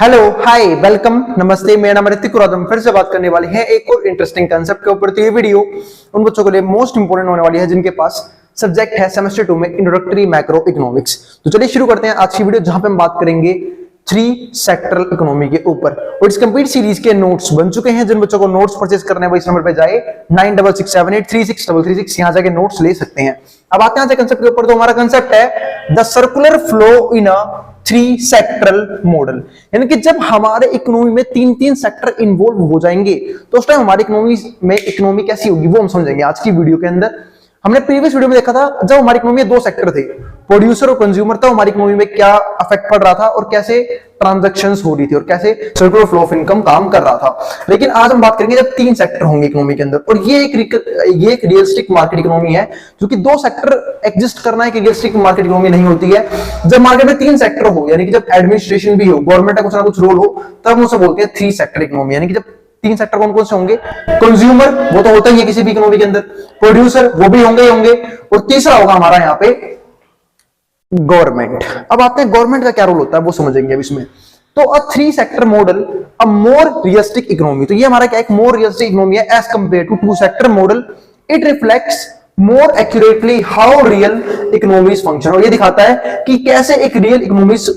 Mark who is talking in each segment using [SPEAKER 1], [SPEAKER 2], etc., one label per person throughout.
[SPEAKER 1] Hello hi welcome नमस्ते, मेरा नाम ऋतिक और हम फिर से बात करने वाले हैं एक और इंटरेस्टिंग कंसेप्ट के ऊपर। तो ये वीडियो उन बच्चों के लिए मोस्ट इंपोर्टेंट होने वाली है जिनके पास सब्जेक्ट है सेमेस्टर 2 में इंट्रोडक्टरी मैक्रो इकोनॉमिक्स। तो चलिए शुरू करते हैं आज की वीडियो, जहां पे हम बात करेंगे 3 सेक्टरल इकोनॉमी के ऊपर। और इस कंप्लीट सीरीज के नोट्स बन चुके हैं। जिन बच्चों को नोट्स परचेज करने हैं वो इस नंबर पे जाए 9667836336 यहां जाके नोट्स ले सकते हैं। अब आते हैं कंसेप्ट के ऊपर। तो हमारा कंसेप्ट है the circular flow in a 3 sectoral model, यानी कि जब हमारे इकोनॉमी में 3 सेक्टर इन्वॉल्व हो जाएंगे तो उस टाइम हमारी इकोनॉमी कैसी होगी वो हम समझेंगे आज की वीडियो के अंदर। हमने प्रीवियस वीडियो में देखा था जब हमारी इकोनॉमी में 2 सेक्टर थे, प्रोड्यूसर और कंज्यूमर, तब हमारी इकोनॉमी में क्या इफेक्ट पड़ रहा था और कैसे ट्रांजैक्शंस हो रही थी और कैसे सर्कुलर फ्लो ऑफ इनकम काम कर रहा था। लेकिन आज हम बात करेंगे जब 3 सेक्टर होंगे इकोनॉमी के अंदर, और ये एक रियलिस्टिक मार्केट इकोनॉमी है, क्योंकि 2 सेक्टर एग्जिस्ट करना एक रियलिस्टिक मार्केट इकोनॉमी नहीं होती है। जब मार्केट में 3 सेक्टर हो, यानी कि जब एडमिनिस्ट्रेशन भी हो, गवर्नमेंट का कुछ ना कुछ रोल हो, तब हम उसे बोलते हैं 3 सेक्टर इकोनॉमी। यानी कि जब 3 सेक्टर कौन कौन से होंगे? कंज्यूमर, वो तो होता ही है किसी भी इकोनॉमी के अंदर, प्रोड्यूसर वो भी होंगे ही होंगे, और तीसरा होगा हमारा यहाँ पे गवर्नमेंट। अब आते हैं गवर्नमेंट का क्या रोल होता है वो समझेंगे अब इसमें। तो a 3 sector model a more realistic economy, तो ये हमारा क्या एक मोर रियलिस्टिक इकोनॉमी है as compare to 2 sector model. It reflects more accurately how real economies function, और ये दिखाता है कि कैसे एक रियल इकोनॉमीज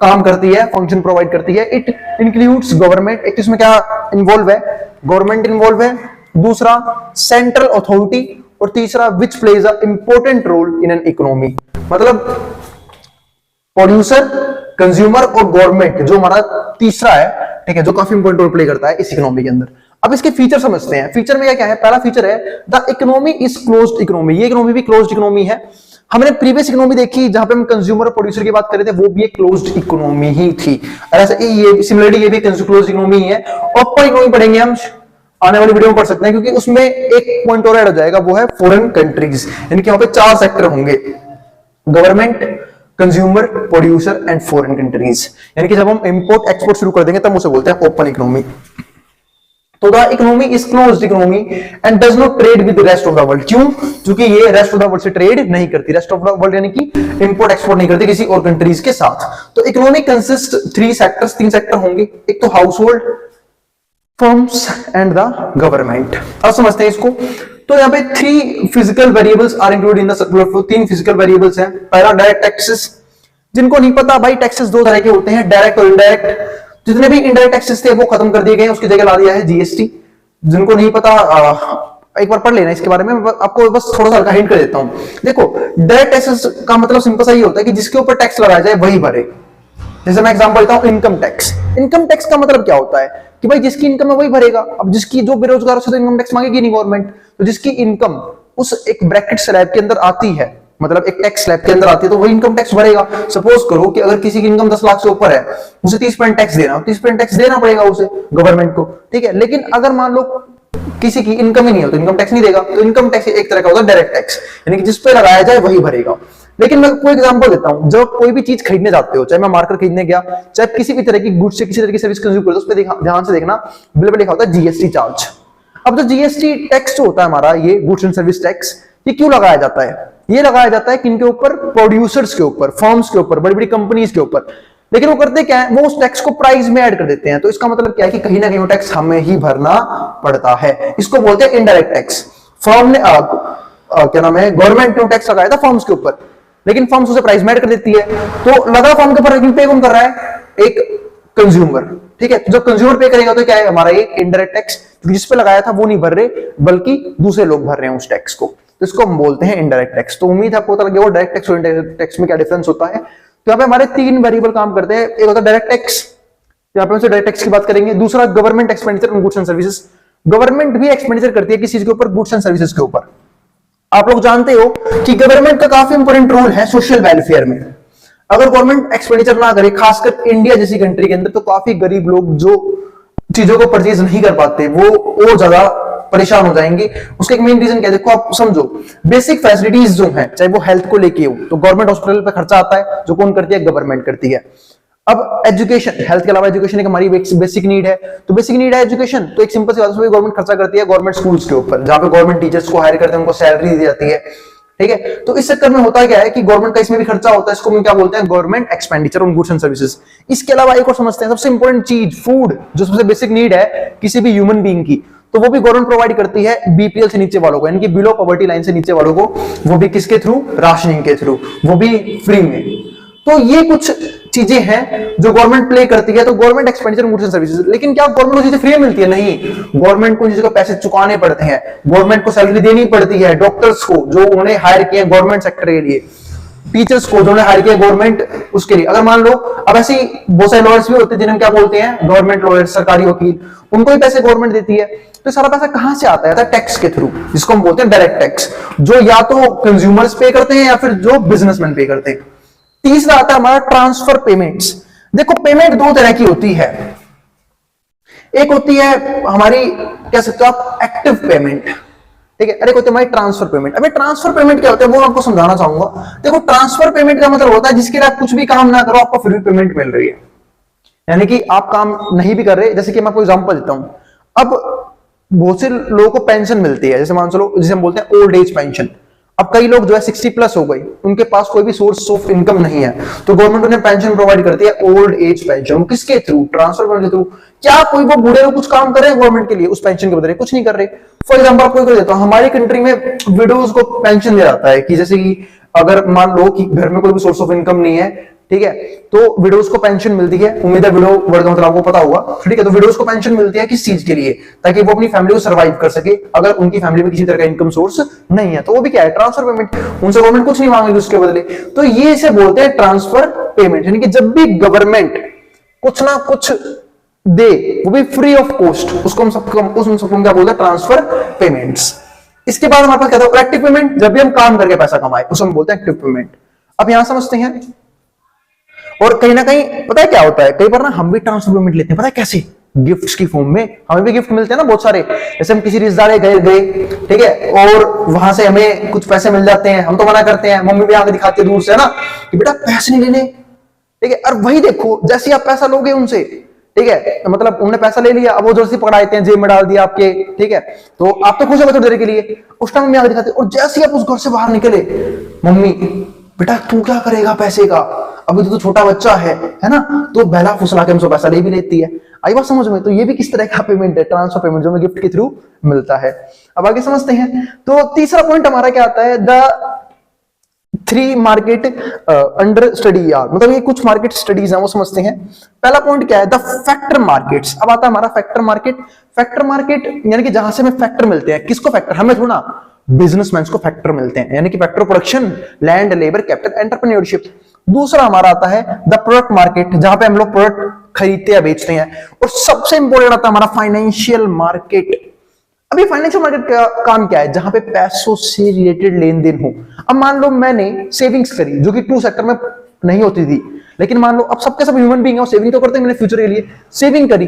[SPEAKER 1] काम करती है, फंक्शन प्रोवाइड करती है। इट इंक्लूड्स गवर्नमेंट, एक इसमें क्या इन्वॉल्व है? गवर्नमेंट इन्वॉल्व है, दूसरा सेंट्रल अथॉरिटी, और तीसरा which plays a important role in an economy. मतलब प्रोड्यूसर, कंज्यूमर और गवर्नमेंट जो हमारा तीसरा है, ठीक है, जो काफी इंपॉर्टेंट रोल प्ले करता है इस इकोनॉमी के अंदर। अब इसके फीचर समझते हैं। फीचर में क्या है? पहला फीचर है the economy is closed economy. ये इकोनॉमी भी क्लोज्ड इकोनॉमी है। हमने प्रीवियस इकोनॉमी देखी जहां पे हम कंज्यूमर और प्रोड्यूसर की बात कर रहे थे, वो भी एक क्लोज्ड इकोनॉमी ही थी। और ऐसा ये सिमिलरली ये भी क्लोज्ड इकोनॉमी ही है। ओपन इकोनॉमी पढ़ेंगे हम आने वाली वीडियो में पढ़ सकते हैं, क्योंकि उसमें एक पॉइंट और ऐड हो जाएगा, वो है फॉरेन कंट्रीज, यानी कि वहां पे 4 सेक्टर होंगे, government, consumer, producer and foreign countries. यानी कि जब हम इंपोर्ट एक्सपोर्ट शुरू कर देंगे तब उसे बोलते हैं ओपन इकोनॉमी। तो the economy is closed economy and does not trade with the rest of the world. क्यों? क्योंकि ये रेस्ट ऑफ द वर्ल्ड से ट्रेड नहीं करती, रेस्ट ऑफ द वर्ल्ड यानी कि इंपोर्ट एक्सपोर्ट नहीं करती किसी और कंट्रीज के साथ। तो इकोनॉमी कंसिस्ट 3 सेक्टर्स, 3 सेक्टर होंगे। एक तो house hold, firms and the government. अब समझते हैं इसको। तो यहाँ पे 3 physical variables are included in the circular flow. 3 physical variables हैं। पहला डायरेक्ट टैक्सेस। जिनको नहीं पता भाई, टैक्सेस 2 तरह के होते हैं, डायरेक्ट और इनडायरेक्ट। जितने भी इनडायरेक्ट टैक्सेस थे वो खत्म कर दिए गए, उसकी जगह ला दिया है जीएसटी। जिनको नहीं पता एक बार पढ़ लेना इसके बारे में, आपको बस थोड़ा सा हिंट कर देता हूं। देखो, डायरेक्ट टैक्सेस का मतलब सिंपल सा ये होता है कि जिसके ऊपर टैक्स लगाया जाए वही भरे। जैसे मैं एग्जांपल देता हूं, इनकम टैक्स। इनकम टैक्स का मतलब क्या होता है कि भाई जिसकी इनकम है वही भरेगा। अब जिसकी जो बेरोजगार है तो इनकम टैक्स मांगेगी नहीं गवर्नमेंट। तो जिसकी इनकम उस एक ब्रैकेट स्लैब के अंदर आती है, मतलब एक टैक्स स्लैब के अंदर आती है, तो वही इनकम टैक्स भरेगा। सपोज करो कि अगर किसी की इनकम 10 लाख से ऊपर है, उसे 30% टैक्स देना, 30% टैक्स देना पड़ेगा उसे गवर्नमेंट को, ठीक है। लेकिन अगर मान लो किसी की इनकम ही नहीं हो तो इनकम टैक्स नहीं देगा। तो इनकम टैक्स एक तरह का होता है डायरेक्ट टैक्स, यानी कि जिस पे लगाया जाए वही भरेगा। लेकिन मैं कोई एग्जांपल देता हूं, जब कोई भी चीज खरीदने जाते हो, चाहे मैं मार्कर खरीदने गया, चाहे किसी भी तरह की गुड्स से किसी तरह की सर्विस कंज्यूम करते हो, उस पर ध्यान से देखना, बिल पे लिखा होता है जीएसटी चार्ज। अब जो जीएसटी टैक्स जो होता है हमारा, ये गुड्स एंड सर्विस टैक्स, ये क्यों लगाया जाता है? ये लगाया जाता है किनके ऊपर? प्रोड्यूसर्स के ऊपर, फर्म्स के ऊपर, बड़ी बड़ी कंपनीज के ऊपर। लेकिन वो करते क्या है? वो उस टैक्स को प्राइस में ऐड कर देते हैं। तो इसका मतलब क्या है कि कहीं ना कहीं वो टैक्स हमें ही भरना पड़ता है। इसको बोलते हैं इनडायरेक्ट टैक्स। फर्म ने क्या नाम है, गवर्नमेंट ने टैक्स लगाया था फर्म्स के ऊपर, लेकिन फर्म्स उसे प्राइस में ऐड कर देती है। तो लगा फर्म के ऊपर, लेकिन पे कौन कर रहा है? एक कंज्यूमर, ठीक है। तो जब कंज्यूमर पे करेगा तो क्या है हमारा ये इनडायरेक्ट टैक्स, जिस पे लगाया था वो नहीं भर रहे, बल्कि दूसरे लोग भर रहे हैं उस टैक्स को। तो इसको हम बोलते हैं इनडायरेक्ट टैक्स। तो उम्मीद है आपको पता लग गया डायरेक्ट टैक्स और इनडायरेक्ट टैक्स में क्या डिफरेंस होता है। तो यहाँ पे हमारे 3 वेरिएबल काम करते हैं। एक होता है डायरेक्ट टैक्स, यहाँ पे हम डायरेक्ट टैक्स की बात करेंगे। दूसरा government expenditure on goods and services. Government भी एक्सपेंडिचर करती है किसी चीज के ऊपर, गुड्स एंड सर्विसेज के ऊपर। आप लोग जानते हो कि गवर्नमेंट का काफी इंपॉर्टेंट रोल है सोशल वेलफेयर में। अगर गवर्नमेंट एक्सपेंडिचर ना करे, खासकर इंडिया जैसी कंट्री के अंदर, तो काफी गरीब लोग जो चीजों को परचेज नहीं कर पाते वो और ज्यादा परेशान हो जाएंगे। उसका एक मेन रीजन क्या है? देखो आप समझो, बेसिक फैसिलिटीज जो है, चाहे वो हेल्थ को लेके हो, तो गवर्नमेंट हॉस्पिटल पे खर्चा आता है, जो कौन करती है? गवर्नमेंट करती है। अब एजुकेशन, हेल्थ के अलावा एजुकेशन एक हमारी बेसिक नीड है, तो बेसिक नीड है एजुकेशन। तो एक सिंपल सी बात है, गवर्नमेंट खर्चा करती है गवर्नमेंट स्कूल्स के ऊपर, जहां पे गवर्नमेंट टीचर्स को हायर करते हैं, उनको सैलरी दी जाती है, ठीक है। तो इस चक्कर में होता क्या है कि गवर्नमेंट का इसमें भी खर्चा होता है, इसको हम क्या बोलते हैं, government expenditure on goods and services. इसके अलावा एक और समझते हैं, सबसे इंपॉर्टेंट चीज फूड, जो सबसे बेसिक नीड है किसी भी ह्यूमन बीइंग की, तो वो भी गवर्नमेंट प्रोवाइड करती है बीपीएल से नीचे वालों को, यानी कि बिलो पॉवर्टी लाइन से नीचे वालों को, वो भी किसके थ्रू, राशनिंग के थ्रू, वो भी फ्री में। तो ये कुछ चीजें हैं जो गवर्नमेंट प्ले करती है। तो government expenditure goods and services, लेकिन क्या गवर्नमेंट को चीजें फ्री में मिलती है? नहीं, गवर्नमेंट को चीजों को पैसे चुकाने पड़ते हैं, गवर्नमेंट को सैलरी देनी पड़ती है, डॉक्टर्स को जो उन्हें हायर किए गवर्नमेंट सेक्टर के लिए, टीचर्स को जो उन्हें हायर किया गवर्नमेंट उसके लिए। अगर मान लो अब ऐसे ही बहुत सारे लॉयर्स भी होते हैं जिन्हें क्या बोलते हैं, गवर्नमेंट लॉयर्स, सरकारी वकील, उनको भी पैसे गवर्नमेंट देती है। तो सारा पैसा कहां से आता है? टैक्स के थ्रू, जिसको हम बोलते हैं डायरेक्ट टैक्स, जो या तो कंज्यूमर्स पे करते हैं या फिर जो बिजनेसमैन पे करते हैं। तीसरा आता है हमारा ट्रांसफर पेमेंट्स। देखो पेमेंट दो तरह की होती है, एक होती है हमारी कह सकते हो आप एक्टिव पेमेंट, ठीक है, अरे होती है हमारी ट्रांसफर पेमेंट। अबे ट्रांसफर पेमेंट क्या होता है वो आपको समझाना चाहूंगा। देखो ट्रांसफर पेमेंट का मतलब होता है जिसके लिए आप कुछ भी काम ना करो आपको फिर भी पेमेंट मिल रही है, यानी कि आप काम नहीं भी कर रहे। जैसे कि मैं आपको एग्जांपल देता हूं, अब बहुत से लोगों को पेंशन मिलती है, जैसे मान चलो जिसे हम बोलते हैं ओल्ड एज पेंशन। अब कई लोग जो है 60 प्लस हो गई, उनके पास कोई भी सोर्स ऑफ इनकम नहीं है, तो गवर्नमेंट उन्हें पेंशन प्रोवाइड करती है, ओल्ड एज पेंशन। किसके थ्रू? ट्रांसफर पेमेंट के थ्रू। क्या कोई वो बूढ़े लोग कुछ काम कर रहे हैं गवर्नमेंट के लिए उस पेंशन के बदले? कुछ नहीं कर रहे। फॉर एग्जाम्पल आपको कर देता हूं, हमारी कंट्री में विडोज को पेंशन दिया जाता है कि जैसे कि अगर मान लो कि घर में कोई भी सोर्स ऑफ इनकम नहीं है, ठीक है, तो विडोज को पेंशन मिलती है। उम्मीद है विडो वर्ड का मतलब आपको पता होगा, ठीक है। तो विडोज को पेंशन मिलती है किस चीज के लिए? ताकि वो अपनी फैमिली को सर्वाइव कर सके। अगर उनकी फैमिली में किसी तरह का इनकम सोर्स नहीं है तो वो भी क्या है, ट्रांसफर पेमेंट। उनसे गवर्नमेंट कुछ नहीं मांगेगी उसके बदले। तो ये इसे बोलते हैं ट्रांसफर पेमेंट, यानी कि जब भी गवर्नमेंट कुछ ना कुछ दे, वो भी फ्री ऑफ कॉस्ट, उसको हम सबको क्या बोलते हैं, ट्रांसफर पेमेंट्स। इसके बाद हमारे पास क्या था, एक्टिव पेमेंट, जब भी हम काम करके पैसा कमाए उसको हम बोलते हैं एक्टिव पेमेंट। अब यहां समझते हैं, और कहीं ना कहीं पता है क्या होता है, कई बार ना हम भी ट्रांसफर पेमेंट लेते हैं, पता है कैसे? गिफ्ट्स की फॉर्म में। हमें भी गिफ्ट मिलते हैं ना बहुत सारे, जैसे हम किसी रिश्तेदार गए, ठीक है, और वहां से हमें कुछ पैसे मिल जाते हैं, हम तो मना करते हैं, मम्मी भी आगे दिखाती है दूर से ना कि बेटा पैसे नहीं लेने, ठीक है। और वही देखो जैसे आप पैसा लोगे उनसे, ठीक है, मतलब उन्होंने पैसा ले लिया, अब वो जल्दी पकड़ाते हैं, जेब में डाल दिया आपके, ठीक है, तो आप तो खुश हो थोड़ी देर के लिए, उस टाइम मम्मी आगे दिखाते, और जैसे ही आप उस घर से बाहर निकले, मम्मी बेटा तू क्या करेगा पैसे का, अभी तो छोटा बच्चा है ना, तो बहला फुसला के हमसे पैसा ले भी लेती है। आई बात समझ में? तो ये भी किस तरह का पेमेंट है, ट्रांसफर पेमेंट, जो हमें गिफ्ट के थ्रू मिलता है। अब आगे समझते हैं। तो तीसरा पॉइंट हमारा क्या आता है, द 3 मार्केट अंडर स्टडी यार, मतलब ये कुछ मार्केट स्टडीज हैं वो समझते हैं। पहला पॉइंट क्या है, द फैक्टर मार्केट्स। अब आता है हमारा फैक्टर मार्केट। फैक्टर मार्केट यानी कि जहां से हमें फैक्टर मिलते हैं, किसको फैक्टर? हमें थोड़ा, बिजनेसमैन को फैक्टर मिलते हैं, यानी कि factor production, land, labour, capital, entrepreneurship. दूसरा हमारा आता है द प्रोडक्ट मार्केट, जहां पे हम लोग प्रोडक्ट खरीदते या बेचते हैं। और सबसे इंपॉर्टेंट आता है हमारा फाइनेंशियल मार्केट। अभी फाइनेंशियल मार्केट का काम क्या है, जहां पे पैसों से रिलेटेड लेन देन हो। अब मान लो मैंने सेविंग्स करी, जो कि ट्रू सेक्टर में नहीं होती थी, लेकिन मान लो अब सबके सब ह्यूमन बीइंग है, सेविंग तो करते हैं, मैंने फ्यूचर के लिए सेविंग करी,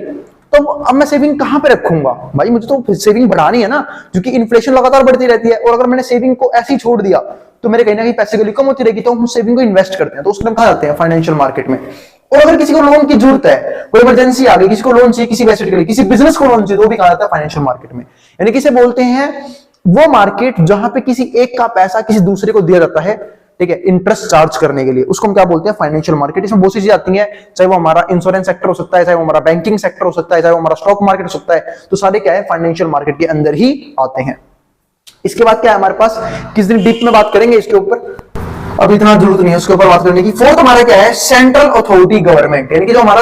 [SPEAKER 1] तो अब मैं सेविंग कहां पे रखूंगा भाई? मुझे तो सेविंग बढ़ानी है ना, क्योंकि इन्फ्लेशन लगातार बढ़ती रहती है, और अगर मैंने सेविंग को ऐसे ही छोड़ दिया तो मेरे कहीं ना कहीं पैसे की कम होती रहेगी, तो हम सेविंग को इन्वेस्ट करते हैं, तो उसको हम कहा जाते हैं फाइनेंशियल मार्केट में। और अगर किसी को लोन की जरूरत है, कोई इमरजेंसी आ गई, किसी को लोन चाहिए, किसी एसेट के लिए, किसी बिजनेस को लोन चाहिए, तो भी कहा जाता है फाइनेंशियल मार्केट में। यानी किसे बोलते हैं, वो मार्केट जहां पे किसी एक का पैसा किसी दूसरे को दिया जाता है, ठीक है, इंटरेस्ट चार्ज करने के लिए, उसको हम क्या बोलते हैं, फाइनेंशियल मार्केट। इसमें बहुत सी चीजें आती हैं, चाहे वो हमारा इंश्योरेंस सेक्टर हो सकता है, चाहे वो हमारा बैंकिंग सेक्टर हो सकता है, चाहे वो हमारा स्टॉक मार्केट हो सकता है, तो सारे क्या है, फाइनेंशियल मार्केट के अंदर ही आते हैं। इसके बाद क्या है हमारे पास, किस दिन डीप में बात करेंगे इसके ऊपर, अब इतना जरूरत नहीं है उसके ऊपर बात करने की। फोर्थ हमारा क्या है, सेंट्रल अथॉरिटी गवर्नमेंट, यानी कि जो हमारा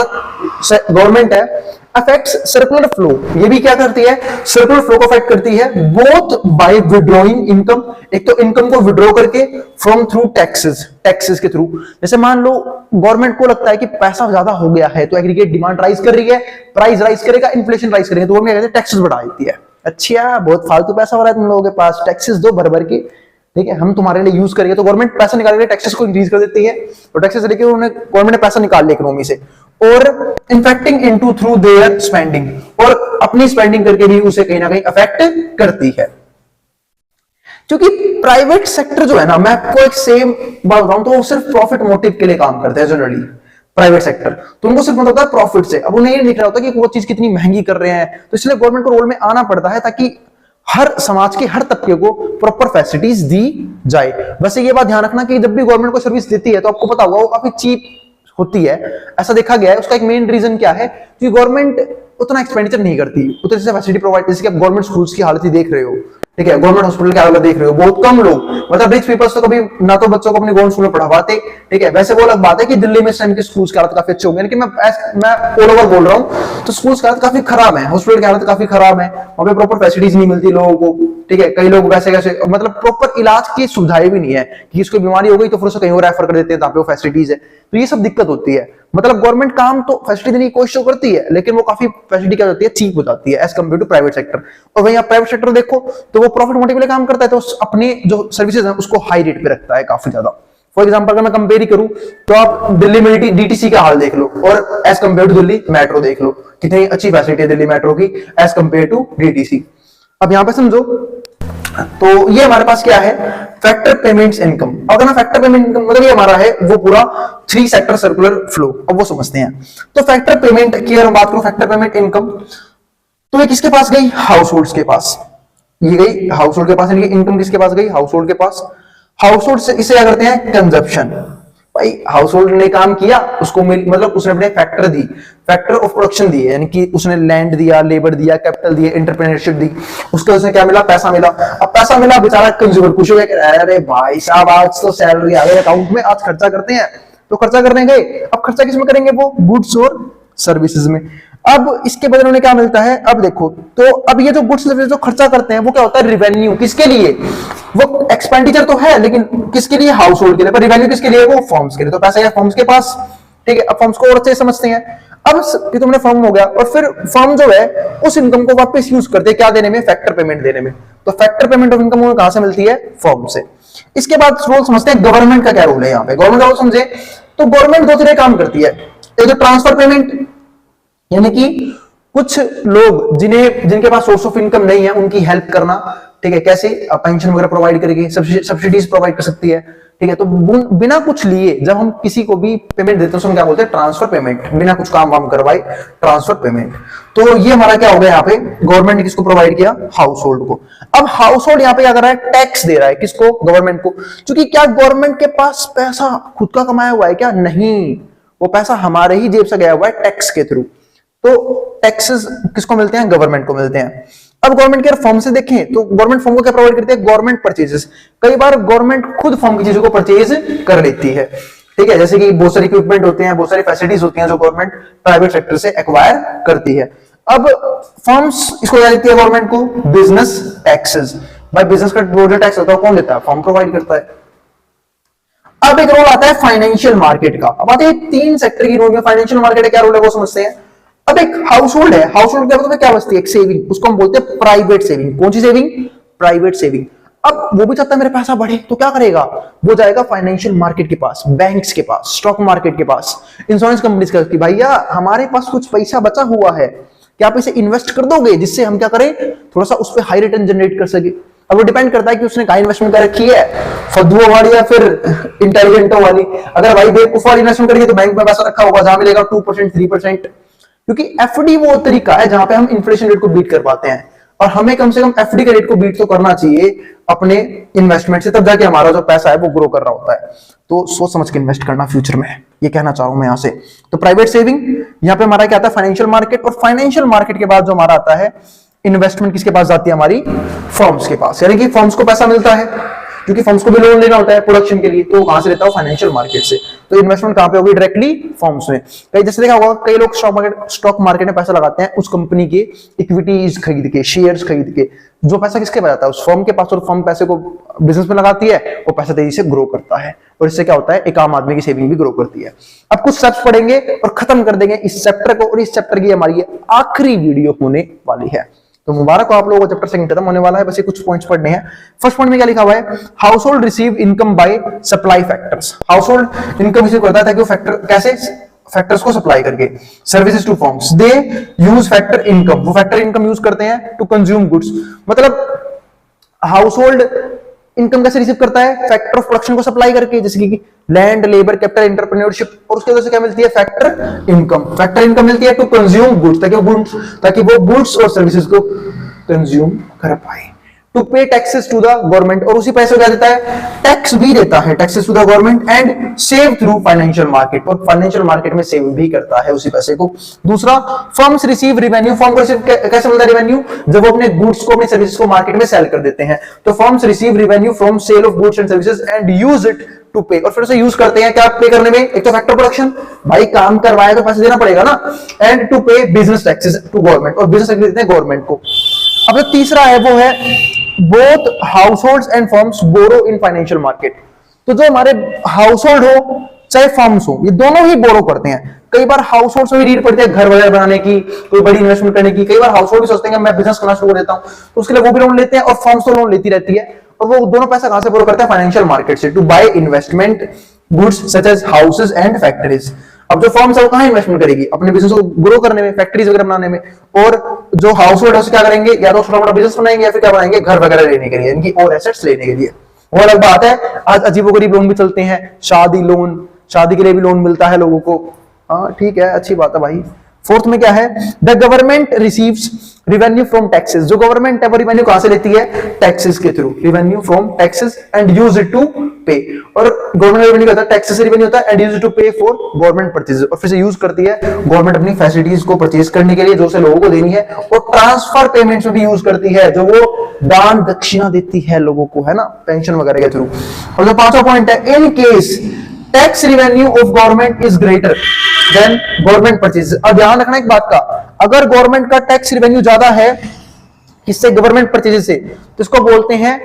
[SPEAKER 1] गवर्नमेंट है अफेक्ट्स सर्कुलर फ्लो। ये भी क्या करती है, सर्कुलर फ्लो को अफेक्ट करती है, बोथ बाय विड्रॉइंग इनकम, एक तो इनकम को विड्रॉ करके, फ्रॉम थ्रू टैक्सेस के थ्रू। जैसे मान लो गवर्नमेंट को लगता है कि पैसा ज्यादा हो गया है, तो एग्रीगेट डिमांड राइज कर रही है, प्राइस राइज करेगा, इन्फ्लेशन राइज करेगा, तो वो क्या कहते हैं, टैक्सेस बढ़ा देती है। अच्छा बहुत फालतू पैसा हो रहा है तुम लोगों के पास, टैक्सेस दो भर भर के, ठीक है, हम तुम्हारे लिए यूज करेंगे, तो गवर्नमेंट पैसा निकालने के लिए टैक्सेस को इंक्रीज कर देती है, तो टैक्सेस लेके उन्हें गवर्नमेंट ने पैसा निकाल लिया इकोनॉमी से, और infecting into through their spending, और अपनी स्पेंडिंग करके भी उसे कहीं ना कहीं अफेक्ट करती है। क्योंकि प्राइवेट सेक्टर जो है ना, मैं आपको एक सेम बात बताऊं, तो वो सिर्फ प्रॉफिट मोटिव के लिए काम करते हैं जनरली, प्राइवेट सेक्टर, तो उनको सिर्फ मतलब होता है प्रॉफिट से। अब उन्हें ये दिख रहा होता है कि वो चीज कितनी महंगी कर रहे हैं, तो इसलिए गवर्नमेंट को रोल में आना पड़ता है, ताकि हर समाज के हर तबके को प्रॉपर फैसिलिटीज दी जाए। वैसे ये बात ध्यान रखना कि जब भी गवर्नमेंट को सर्विस देती है तो आपको पता होगा वो काफी चीप होती है, ऐसा देखा गया है। उसका एक मेन रीजन क्या है कि गवर्नमेंट उतना एक्सपेंडिचर नहीं करती, उतनी से फैसिलिटी प्रोवाइड, जैसे कि आप गवर्नमेंट स्कूल्स की हालत ही देख रहे हो, ठीक है, गवर्नमेंट हॉस्पिटल की हालत देख रहे हो, बहुत कम लोग, मतलब रिच पीपल्स तो कभी ना तो बच्चों को अपने गवर्नमेंट स्कूल में पढ़ाते, ठीक है। वैसे वो अलग बात है कि दिल्ली में इस टाइम के स्कूल्स की हालत काफी अच्छी हो गई, लेकिन मैं ऑल ओवर बोल रहा हूँ, तो स्कूल्स की हालत काफी खराब है, हॉस्पिटल की हालत काफी खराब है, वहां पे प्रॉपर फैसिलिटीज नहीं मिलती लोगों को, ठीक है। कई लोग वैसे कैसे मतलब प्रॉपर इलाज की सुविधाएं भी नहीं है कि किसी को बीमारी हो गई तो फिर उसे कहीं और रेफर कर देते हैं जहां पे वो फैसिलिटीज है, तो ये सब दिक्कत होती है। मतलब गवर्नमेंट काम तो फैसिलिटी देने की कोशिश करती है, लेकिन वो काफी फैसिलिटी क्या होती है, चीप हो जाती है as compare to private sector. और वहीं आप प्राइवेट सेक्टर देखो तो वो प्रॉफिट मोटिव के लिए काम करता है, तो अपने जो सर्विसेज है उसको हाई रेट पे रखता है काफी ज्यादा। फॉर एग्जाम्पल अगर मैं कंपेयर ही करूं तो आप दिल्ली में डीटीसी का हाल देख लो और as compare to Delhi metro देख लो, कितनी अच्छी फैसिलिटी है दिल्ली मेट्रो की एज कम्पेयर टू डीटीसी। अब यहां पे समझो, तो ये हमारे पास क्या है, फैक्टर पेमेंट्स इनकम। अगर मैं फैक्टर पेमेंट इनकम मतलब ये हमारा है वो पूरा 3 सेक्टर सर्कुलर फ्लो, अब वो समझते हैं। तो फैक्टर पेमेंट की अगर बात करूं, फैक्टर पेमेंट इनकम, तो ये किसके पास गई, हाउस होल्ड के पास, ये गई हाउस होल्ड के पास, यानी इनकम किसके पास गई, हाउस होल्ड के पास। हाउस होल्ड से इसे क्या करते हैं, कंजप्शन। भाई हाउस होल्ड ने काम किया, उसको मतलब उसने अपने फैक्टर दी, फैक्टर ऑफ प्रोडक्शन दी, यानी कि उसने लैंड दिया, लेबर दिया, कैपिटल दिया, एंटरप्रेन्योरशिप दी, उसको उसने क्या मिला, पैसा मिला। अब पैसा मिला, बेचारा कंज्यूमर खुश हो गया, अरे भाई साहब आज तो सैलरी आ गई अकाउंट में, आज खर्चा करते हैं, तो खर्चा करने गए। अब खर्चा किसमें करेंगे, वो गुड्स और सर्विसेज में। अब इसके बदले उन्हें क्या मिलता है, अब देखो, तो अब ये जो गुड्स सर्विस जो खर्चा करते हैं वो क्या होता है, रिवेन्यू। किसके लिए, वो एक्सपेंडिचर तो है लेकिन किसके लिए, हाउस होल्ड के लिए, पर रिवेन्यू किसके लिए, वो फर्म्स के लिए। तो पैसा है फर्म्स के पास, ठीक है। अब फर्म्स को और अच्छे समझते हैं, अब कि तुमने फर्म हो गया और फिर फर्म जो है उस इनकम को वापस यूज करते हैं क्या देने में, फैक्टर पेमेंट देने में। तो फैक्टर पेमेंट ऑफ इनकम कहां से मिलती है, फर्म से। इसके बाद रोल समझते हैं गवर्नमेंट का क्या रोल है यहाँ पे। गवर्नमेंट का रोल समझे तो गवर्नमेंट 2 तरह काम करती है, एक तो ट्रांसफर पेमेंट, यानी कि कुछ लोग जिनके पास सोर्स ऑफ इनकम नहीं है उनकी हेल्प करना, ठीक है। कैसे, पेंशन वगैरह प्रोवाइड करके सब्सिडीज प्रोवाइड कर सकती है, ठीक है। तो बिना कुछ लिए जब हम किसी को भी पेमेंट देते हैं तो हम क्या बोलते हैं, ट्रांसफर पेमेंट, बिना कुछ काम वाम करवाए ट्रांसफर पेमेंट। तो ये हमारा क्या हो गया, यहाँ पे गवर्नमेंट ने किसको प्रोवाइड किया, हाउस होल्ड को। अब हाउस होल्ड यहाँ पे क्या कर रहा है, टैक्स दे रहा है, किसको, गवर्नमेंट को। क्योंकि क्या गवर्नमेंट के पास पैसा खुद का कमाया हुआ है क्या, नहीं, वो पैसा हमारे ही जेब से गया हुआ है टैक्स के थ्रू। तो टैक्सेस किसको मिलते हैं, गवर्नमेंट को मिलते हैं। अब गवर्नमेंट के फॉर्म से देखें तो गवर्नमेंट फॉर्म को क्या प्रोवाइड करती है, गवर्नमेंट परचेजेस। कई बार गवर्नमेंट खुद फॉर्म की चीजों को परचेज कर लेती है, ठीक है। जैसे कि बहुत सारे इक्विपमेंट होते हैं, बहुत सारी फैसिलिटीज होती हैं जो गवर्नमेंट प्राइवेट सेक्टर से एक्वायर करती है। अब फॉर्म्स इसको क्या देती है गवर्नमेंट को, बिजनेस टैक्सेस। भाई बिजनेस का जो टैक्स होता है कौन देता है, फॉर्म प्रोवाइड करता है। अब एक रोल आता है फाइनेंशियल मार्केट का। अब आते हैं 3 सेक्टर की रोल में, फाइनेंशियल मार्केट का क्या रोल है वो समझते हैं। अब एक हाउस होल्ड है, हाउस होल्ड क्या मतलब क्या बचती है, एक सेविंग, उसको हम बोलते हैं प्राइवेट सेविंग। कौन सी सेविंग, प्राइवेट सेविंग। अब वो भी चाहता है मेरे पैसा बढ़े, तो क्या करेगा, वो जाएगा फाइनेंशियल मार्केट के पास, बैंक्स के पास, स्टॉक मार्केट के पास, इंश्योरेंस कंपनीज के पास, भैया हमारे पास कुछ पैसा बचा हुआ है, क्या आप इसे इन्वेस्ट कर दोगे, जिससे हम क्या करें, थोड़ा सा उस पर हाई रिटर्न जनरेट कर सके। अब वो डिपेंड करता है कि उसने कहाँ इन्वेस्टमेंट कर रखी है, फद्दुओं वाली या फिर इंटेलिजेंटों वाली। अगर भाई बेवकूफ वाली इन्वेस्टमेंट करेगी तो बैंक में पैसा रखा होगा जहां मिलेगा 2% 3%, क्योंकि एफडी वो तरीका है जहां पे हम इन्फ्लेशन रेट को बीट कर पाते हैं, और हमें कम से कम एफडी के रेट को बीट तो करना चाहिए अपने इन्वेस्टमेंट से, तब जाके हमारा जो पैसा है वो ग्रो कर रहा होता है। तो सोच समझ के इन्वेस्ट करना फ्यूचर में, ये कहना चाहूं मैं यहां से। तो प्राइवेट सेविंग, यहां पे हमारा क्या आता है, फाइनेंशियल मार्केट, और फाइनेंशियल मार्केट के बाद जो हमारा आता है इन्वेस्टमेंट, किसके पास जाती है, हमारी फर्म्स के पास। यानी कि फर्म्स को पैसा मिलता है, क्योंकि फर्म्स को भी लोन लेना होता है प्रोडक्शन के लिए, तो कहां से लेता हो, फाइनेंशियल मार्केट से। तो इन्वेस्टमेंट कहां पे होगी, डायरेक्टली फर्म्स में। कई जैसे देखा होगा कई लोग स्टॉक मार्केट में पैसा लगाते हैं उस कंपनी के इक्विटीज खरीद के, शेयर्स खरीद के। जो पैसा किसके पास जाता है, उस फर्म के पास, और फर्म पैसे को बिजनेस में लगाती है, वो पैसा तेजी से ग्रो करता है, और इससे क्या होता है, एक आम आदमी की सेविंग भी ग्रो करती है। अब कुछ स्टेप्स पढ़ेंगे और खत्म कर देंगे इस चैप्टर को, और इस चैप्टर की हमारी आखिरी वीडियो होने वाली है। तो मुबारक हो आप लोगों को, चैप्टर सेकंड खत्म होने वाला है, बस ये कुछ पॉइंट्स पढ़ने हैं। फर्स्ट पॉइंट में क्या लिखा हुआ है, house hold receive income by supply factors. House hold income receive करता है कि वो फैक्टर कैसे, फैक्टर्स को सप्लाई करके, services to firms, they use factor income, वो फैक्टर इनकम यूज करते हैं टू कंज्यूम गुड्स। मतलब हाउस होल्ड इनकम कैसे रिसीव करता है, फैक्टर ऑफ प्रोडक्शन को सप्लाई करके, जैसे कि लैंड, लेबर, कैपिटल, एंटरप्रेन्योरशिप, और उसके वजह से क्या मिलती है, फैक्टर इनकम। फैक्टर इनकम मिलती है टू कंज्यूम गुड्स, ताकि वो गुड्स और सर्विसेज को कंज्यूम कर पाए। टू पे टैक्सेस टू द गवर्नमेंट, और उसी पैसे को क्या देता है, टैक्स भी देता है, taxes to the government, and save through financial market, और फाइनेंशियल मार्केट में सेव भी करता है उसी पैसे को। दूसरा, फर्म्स रिसीव रिवेन्यू, फर्म को रिसीव कैसे मिलता है रिवेन्यू, जब वो अपने गुड्स को, अपनी सर्विसेज को मार्केट में सेल कर देते हैं। तो firms receive revenue from sale of goods and services and use it to pay, और फिर उसे यूज करते हैं क्या पे करने में, एक तो फैक्टर प्रोडक्शन, भाई काम करवाया तो पैसे देना पड़ेगा ना, एंड टू पे बिजनेस टैक्सेस टू गवर्नमेंट, और बिजनेस टैक्सेस देते हैं गवर्नमेंट को। अब जो तीसरा है वो है both households and firms borrow in financial market, तो जो हमारे हाउस होल्ड हो चाहे फर्म्स हो, ये दोनों ही बोरो करते हैं। कई बार हाउस होल्ड में भी नीड पड़ती है घर वगैरह बनाने की, कोई बड़ी इन्वेस्टमेंट करने की, कई बार हाउस होल्ड भी सोचते हैं मैं बिजनेस करना शुरू कर देता हूं, तो उसके लिए वो भी लोन लेते हैं, और फर्म्स तो लोन लेती रहती है, और वो दोनों पैसा कहां से बोरो करते हैं, फाइनेंशियल मार्केट से, to buy investment goods such as houses and factories. अब जो फर्म्स है वो कहां इन्वेस्टमेंट करेगी, अपने बिजनेस को ग्रो करने में, फैक्ट्रीज वगैरह बनाने में, और जो हाउस होल्ड है उससे क्या करेंगे, या तो छोटा मोटा बिजनेस बनाएंगे या फिर क्या बनाएंगे, घर वगैरह लेने के लिए, इनकी और एसेट्स लेने के लिए। वो अलग बात है, आज अजीबोगरीब लोन भी चलते हैं, शादी लोन, शादी के लिए भी लोन मिलता है लोगों को, हाँ ठीक है, अच्छी बात है भाई। फोर्थ में क्या है, the government receives revenue from taxes, जो गवर्नमेंट है वो रिवेन्यू कहां से लेती है, टैक्सेस के through, revenue from taxes and use it to pay, और गवर्नमेंट रिवेन्यू होता है, टैक्सेस से रिवेन्यू होता है, एंड यूज इट टू पे फॉर गवर्नमेंट परचेज, और फिर से यूज करती है गवर्नमेंट अपनी फैसिलिटीज को परचेज करने के लिए जो से लोगों को देनी है, और ट्रांसफर पेमेंट्स में भी यूज करती है, जो वो दान दक्षिणा देती है लोगों को, है ना, पेंशन वगैरह के थ्रू। और जो पांचवा पॉइंट है, in case tax revenue of government is greater than government purchase. अब ध्यान रखना एक बात का, अगर गवर्नमेंट का टैक्स रिवेन्यू ज्यादा है किससे, गवर्नमेंट परचेज से, तो इसको बोलते हैं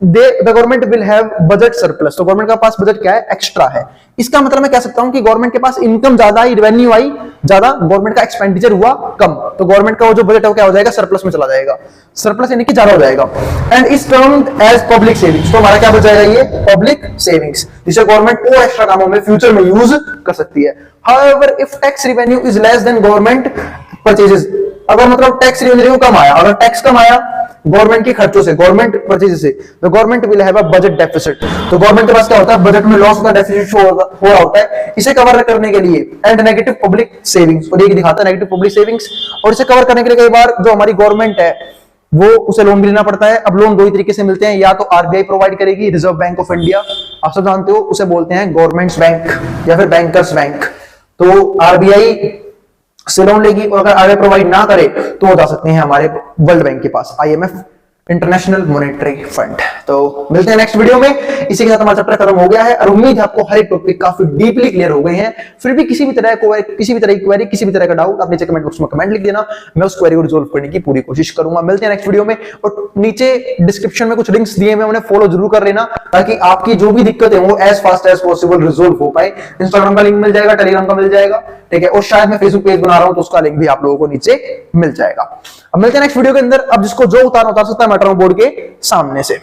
[SPEAKER 1] the government will have budget surplus, तो गवर्नमेंट का पास बजट क्या है, एक्स्ट्रा है। इसका मतलब मैं कह सकता हूं कि गवर्नमेंट के पास इनकम ज्यादा आई, रेवेन्यू आई ज्यादा, गवर्नमेंट का एक्सपेंडिचर हुआ कम, तो गवर्नमेंट का वो जो बजट है वो क्या हो जाएगा, सरप्लस में चला जाएगा, सरप्लस यानी कि ज्यादा हो जाएगा, and is termed as public savings, तो हमारा क्या बच जाएगा, ये पब्लिक सेविंग्स, जिसे गवर्नमेंट और एक्स्ट्रा कामों में फ्यूचर में यूज कर सकती है। However if tax revenue is less than government purchases, अगर मतलब टैक्स रेवेन्यू कम आया, अगर टैक्स कम आया गवर्नमेंट के खर्चों से, गवर्नमेंट परचेज से, तो government will have a budget deficit, तो गवर्नमेंट के पास क्या होता है, बजट में लॉस होता है, डेफिसिट हो रहा होता है, इसे कवर करने के लिए, एंड नेगेटिव पब्लिक सेविंग्स, और ये दिखाता है नेगेटिव पब्लिक सेविंग्स, और इसे कवर करने के लिए कई बार जो हमारी गवर्नमेंट है वो उसे लोन भी लेना पड़ता है। अब लोन दो ही तरीके से मिलते हैं, या तो आरबीआई प्रोवाइड करेगी, रिजर्व बैंक ऑफ इंडिया, आप सब जानते हो, उसे बोलते हैं गवर्नमेंट्स बैंक या फिर बैंकर्स बैंक, तो आरबीआई से लोन लेगी, और अगर आरबीआई प्रोवाइड ना करे तो वो जा सकते हैं हमारे वर्ल्ड बैंक के पास, आईएमएफ, इंटरनेशनल मॉनेटरी फंड। तो मिलते हैं नेक्स्ट वीडियो में, इसी के साथ हमारा चैप्टर खत्म हो गया है, और उम्मीद है आपको हर एक टॉपिक काफी डीपली क्लियर हो गए हैं। फिर भी किसी भी तरह की क्वेरी, किसी भी तरह का डाउट आप नीचे कमेंट बॉक्स में कमेंट लिख देना, मैं उस क्वेरी को रिजॉल्व करने की पूरी कोशिश करूंगा। मिलते हैं नेक्स्ट वीडियो में, और नीचे डिस्क्रिप्शन में कुछ लिंक्स दिए हुए, उन्हें फॉलो जरूर कर लेना, ताकि आपकी जो भी दिक्कत है वो as fast as possible resolve हो पाए। इंस्टाग्राम का लिंक मिल जाएगा, टेलीग्राम का मिल जाएगा, ठीक है, और शायद मैं फेसबुक पेज बना रहा हूं तो उसका लिंक भी आप लोगों को नीचे मिल जाएगा। अब मिलते हैं नेक्स्ट वीडियो के अंदर, अब जिसको जो उतार सकता है मैं बोर्ड के सामने से।